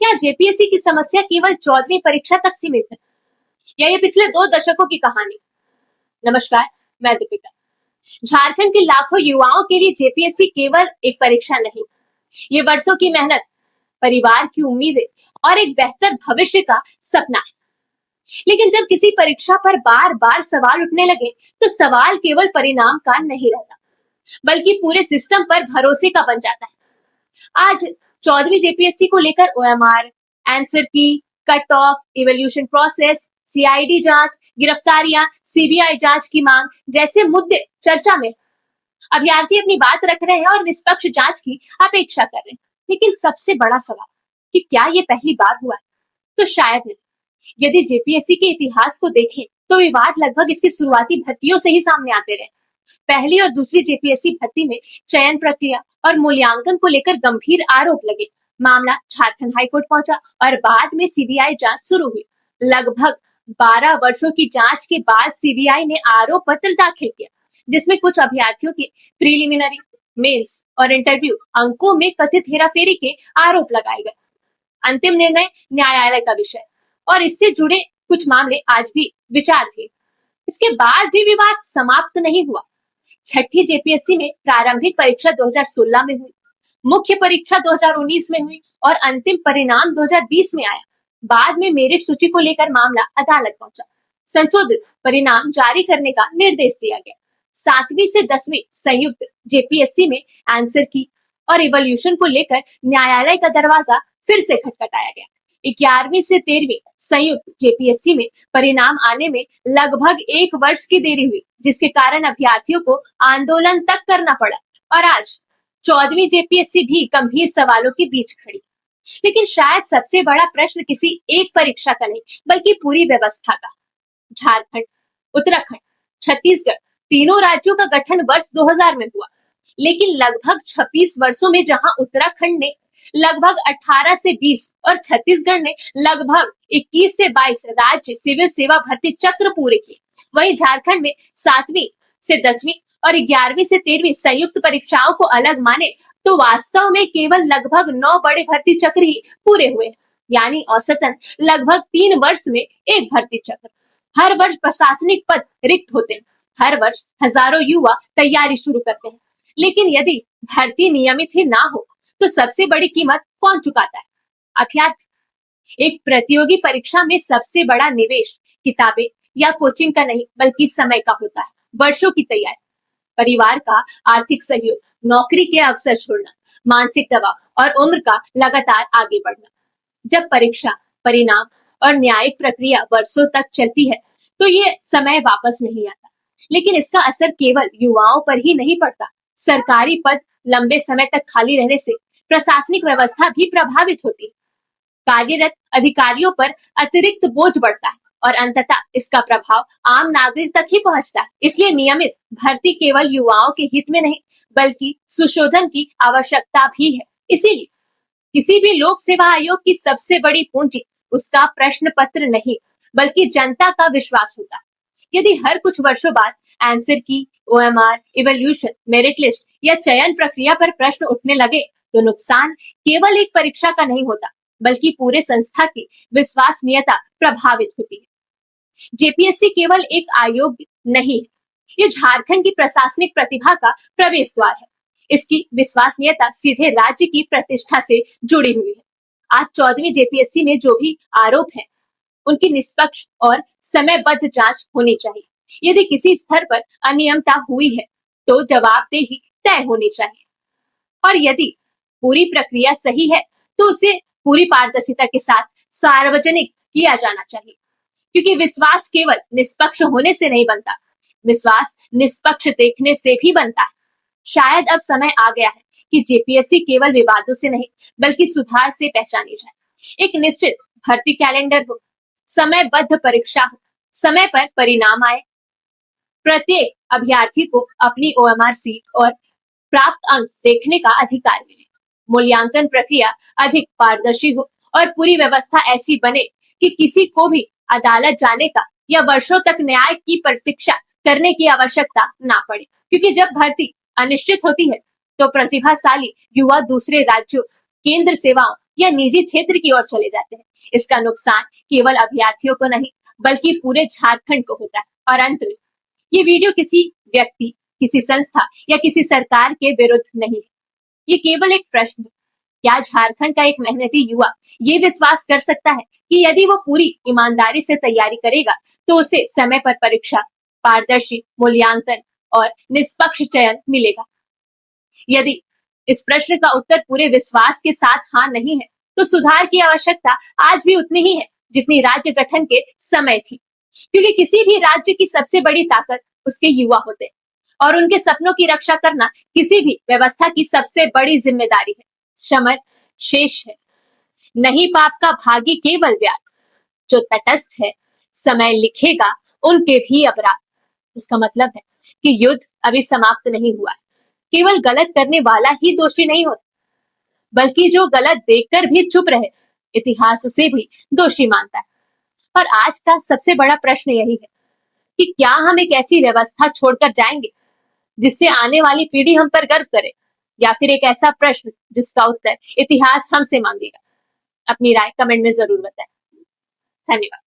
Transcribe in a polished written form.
क्या जेपीएससी की समस्या केवल 14वीं परीक्षा तक सीमित है या ये पिछले 2 दशकों की कहानी? नमस्कार, मैं दीपिका। झारखंड के लाखों युवाओं के लिए जेपीएससी केवल एक परीक्षा नहीं, ये वर्षों की मेहनत, परिवार की उम्मीदें और एक बेहतर भविष्य का सपना है। लेकिन जब किसी परीक्षा पर बार बार सवाल उठने लगे तो सवाल केवल परिणाम का नहीं रहता, बल्कि पूरे सिस्टम पर भरोसे का बन जाता है। आज 14वीं जेपीएससी को लेकर ओएमआर, आंसर की, cut off, evolution process, CID जांच, गिरफ्तारियां, सीबीआई जांच की मांग जैसे मुद्दे चर्चा में। अभ्यर्थी अपनी बात रख रहे हैं और निष्पक्ष जांच की अपेक्षा कर रहे हैं। लेकिन सबसे बड़ा सवाल कि क्या ये पहली बार हुआ है? तो शायद नहीं। यदि जेपीएससी के इतिहास को देखें तो विवाद लगभग इसकी शुरुआती भर्तियों से ही सामने आते रहे। पहली और दूसरी जेपीएससी भर्ती में चयन प्रक्रिया और मूल्यांकन को लेकर गंभीर आरोप लगे। मामला झारखंड हाईकोर्ट पहुंचा और बाद में सीबीआई जांच शुरू हुई। लगभग 12 वर्षों की जांच के बाद सीबीआई ने आरोप पत्र दाखिल किया, जिसमें कुछ अभ्यर्थियों के प्रीलिमिनरी, मेंस और इंटरव्यू अंकों में कथित हेराफेरी के आरोप लगाए गए। अंतिम निर्णय न्यायालय का विषय और इससे जुड़े कुछ मामले आज भी विचाराधीन। इसके बाद भी विवाद समाप्त नहीं हुआ। छठी जेपीएससी में प्रारंभिक परीक्षा 2016 में हुई, मुख्य परीक्षा 2019 में हुई और अंतिम परिणाम 2020 में आया। बाद में मेरिट सूची को लेकर मामला अदालत पहुंचा। संशोधित परिणाम जारी करने का निर्देश दिया गया। 7वीं से 10वीं संयुक्त जेपीएससी में आंसर की और इवोल्यूशन को लेकर न्यायालय का दरवाजा फिर से खटखटाया गया। 11वीं से 13वीं संयुक्त जेपीएससी में परिणाम आने में लगभग 1 वर्ष की देरी हुई, जिसके कारण अभ्यर्थियों को आंदोलन तक करना पड़ा और आज 14वीं जेपीएससी भी गंभीर सवालों के बीच खड़ी। लेकिन शायद सबसे बड़ा प्रश्न किसी एक परीक्षा का नहीं, बल्कि पूरी व्यवस्था का। झारखंड, उत्तराखंड, छत्तीसगढ़ तीनों राज्यों का गठन वर्ष 2000 में हुआ, लेकिन लगभग 26 वर्षों में जहां उत्तराखंड ने लगभग 18 से 20 और छत्तीसगढ़ ने लगभग 21 से 22 राज्य सिविल सेवा भर्ती चक्र पूरे किए, वहीं झारखंड में 7वीं से 10वीं और 11वीं से 13वीं संयुक्त परीक्षाओं को अलग माने तो वास्तव में केवल लगभग 9 बड़े भर्ती चक्र ही पूरे हुए, यानी औसतन लगभग 3 वर्ष में एक भर्ती चक्र। हर वर्ष प्रशासनिक पद रिक्त होते हैं, हर वर्ष हजारों युवा तैयारी शुरू करते हैं, लेकिन यदि भर्ती नियमित ही ना हो तो सबसे बड़ी कीमत कौन चुकाता है? अभ्यर्थी। एक प्रतियोगी परीक्षा में सबसे बड़ा निवेश किताबें या कोचिंग का नहीं, बल्कि समय का होता है। वर्षों की तैयारी, परिवार का आर्थिक सहयोग, नौकरी के अवसर छोड़ना, मानसिक दबाव और उम्र का लगातार आगे बढ़ना। जब परीक्षा, परिणाम और न्यायिक प्रक्रिया वर्षों तक चलती है तो ये समय वापस नहीं आता, लेकिन इसका असर केवल युवाओं पर ही नहीं पड़ता। सरकारी पद लंबे समय तक खाली रहने से प्रशासनिक व्यवस्था भी प्रभावित होती है। कार्यरत अधिकारियों पर अतिरिक्त बोझ बढ़ता है और अंततः इसका प्रभाव आम नागरिक तक ही पहुंचता है। इसलिए नियमित भर्ती केवल युवाओं के हित में नहीं, बल्कि सुशोधन की आवश्यकता भी है। इसीलिए किसी भी लोक सेवा आयोग की सबसे बड़ी पूंजी उसका प्रश्न पत्र नहीं, बल्कि जनता का विश्वास होता है। यदि हर कुछ वर्षों बाद आंसर की, ओएमआर, इवोल्यूशन, मेरिट लिस्ट या चयन प्रक्रिया पर प्रश्न उठने लगे तो नुकसान केवल एक परीक्षा का नहीं होता, बल्कि पूरे संस्था की विश्वसनीयता प्रभावित होती है। जेपीएससी केवल एक आयोग नहीं, ये झारखंड की प्रशासनिक प्रतिभा का प्रवेश द्वार है। इसकी विश्वसनीयता सीधे राज्य की प्रतिष्ठा से जुड़ी हुई है। आज 14वीं जेपीएससी में जो भी आरोप है, उनकी निष्पक्ष और समयबद्ध जांच होनी चाहिए। यदि किसी स्तर पर अनियमितता हुई है तो जवाबदेही तय होनी चाहिए, और यदि पूरी प्रक्रिया सही है तो उसे पूरी पारदर्शिता के साथ सार्वजनिक किया जाना चाहिए, क्योंकि विश्वास केवल निष्पक्ष होने से नहीं बनता, विश्वास निष्पक्ष देखने से भी बनता है। शायद अब समय आ गया है कि जेपीएससी केवल विवादों से नहीं, बल्कि सुधार से पहचानी जाए। एक निश्चित भर्ती कैलेंडर हो, समयबद्ध परीक्षा हो, समय पर परिणाम आए, प्रत्येक अभ्यर्थी को अपनी ओएमआर सीट और प्राप्त अंक देखने का अधिकार मिले, मूल्यांकन प्रक्रिया अधिक पारदर्शी हो और पूरी व्यवस्था ऐसी बने कि किसी को भी अदालत जाने का या वर्षों तक न्याय की प्रतीक्षा करने की आवश्यकता ना पड़े। क्योंकि जब भर्ती अनिश्चित होती है तो प्रतिभाशाली युवा दूसरे राज्यों, केंद्र सेवाओं या निजी क्षेत्र की ओर चले जाते हैं। इसका नुकसान केवल अभ्यर्थियों को नहीं बल्कि पूरे झारखंड को होता है। और अंत में ये वीडियो किसी व्यक्ति, किसी संस्था या किसी सरकार के विरुद्ध नहीं है। ये केवल एक प्रश्न है, क्या झारखंड का एक मेहनती युवा ये विश्वास कर सकता है कि यदि वो पूरी ईमानदारी से तैयारी करेगा तो उसे समय पर परीक्षा, पारदर्शी मूल्यांकन और निष्पक्ष चयन मिलेगा? यदि इस प्रश्न का उत्तर पूरे विश्वास के साथ हाँ नहीं है तो सुधार की आवश्यकता आज भी उतनी ही है जितनी राज्य गठन के समय थी, क्योंकि किसी भी राज्य की सबसे बड़ी ताकत उसके युवा होते हैं और उनके सपनों की रक्षा करना किसी भी व्यवस्था की सबसे बड़ी जिम्मेदारी है। समर शेष है, नहीं पाप का भागी केवल व्याध, जो तटस्थ है समय लिखेगा उनके भी अपराध। इसका मतलब है कि युद्ध अभी समाप्त नहीं हुआ है। केवल गलत करने वाला ही दोषी नहीं होता, बल्कि जो गलत देखकर भी चुप रहे इतिहास उसे भी दोषी मानता है। और आज का सबसे बड़ा प्रश्न यही है कि क्या हम एक ऐसी व्यवस्था छोड़कर जाएंगे जिससे आने वाली पीढ़ी हम पर गर्व करे, या फिर एक ऐसा प्रश्न जिसका उत्तर इतिहास हमसे मांगेगा? अपनी राय कमेंट में जरूर बताएं। धन्यवाद।